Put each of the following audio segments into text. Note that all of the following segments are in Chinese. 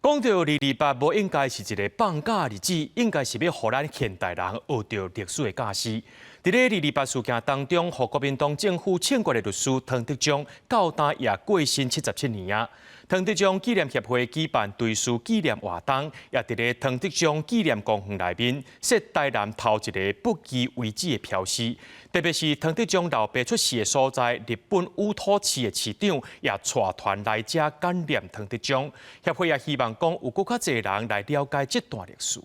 讲到228，无应该是一个放假日子，应该是要互咱现代人学到历史的教示。伫咧228事件当中，互国民党政府请过的律师唐德宗到今也过身77年啊。唐德宗纪念协会举办追思纪念活动，也伫咧唐德宗纪念公园内面设台南头一个不羁为止的标示。特别是唐德宗老爸出事的所在，日本乌托市的市长也带团来遮感念唐德宗。协会也希望讲有更较侪人来了解这段历史。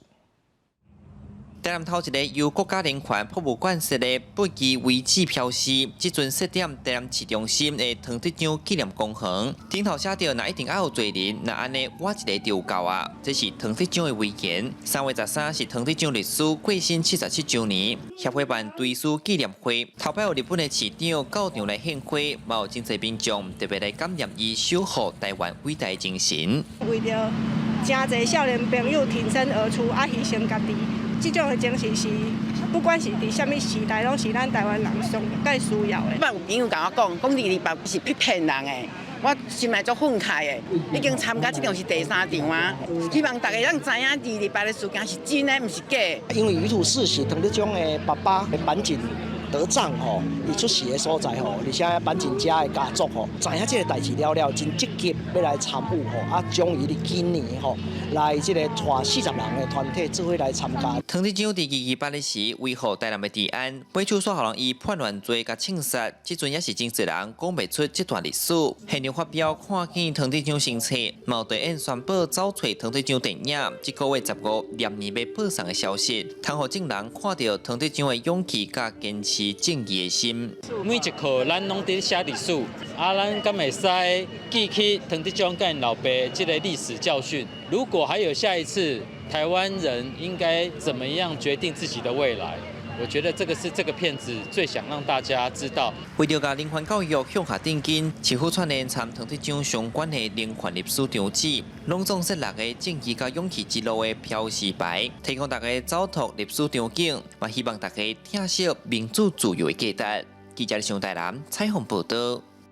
台南头一个由国家人权博物馆设的不羁为止标示，即阵设点台南市中心的唐德宗纪念公园，顶头写着：“那一定要有罪人，那安尼我一个就有够啊！”这是唐德宗的遗言。3月13是唐德宗历史过身77周年，协会办追思纪念会，头摆有日本的市长到场来献花，嘛有真侪民众特别来感念伊守护台湾伟大的精神。为着真侪少年朋友挺身而出，牺牲家己。这种的精神是，不管是伫什么时代，拢是咱台湾人上最需要的。捌有朋友甲我讲228是去骗人的，我心内足愤慨的。已经参加这场是第3场啊，希望大家让知影228的事件是真的，唔是假的。因为余土逝是唐德宗的爸爸的板井德藏吼，伊出事的所在吼，而且板井家的家族吼，知影这个代志了，真积极要来参与吼，啊，将伊的今年吼来这个带40人的团体做伙来参加。唐德宗伫228的时维护台南的治安，每手煞互人以叛乱罪甲枪杀，即阵也是真侪人讲袂出这段历史。现场发表看见唐德宗新册，毛地演宣布走找唐德宗电影，这个月15连年要播送的消息，通互众人看到唐德宗的勇气甲坚持正义的心。每一课咱拢伫写历史，咱敢会使记起唐德宗跟老爸这个历史教训。如果还有下一次，台湾人应该怎么样决定自己的未来？我觉得这个是这个片子最想让大家知道。为了把人权教育向下定根，市府串联参唐德宗相关的人权历史场址，拢总设6个正义甲勇气之路的标示牌，提供大家走读历史场景，也希望大家听惜民主自由的价值。记者李上台南采访报道。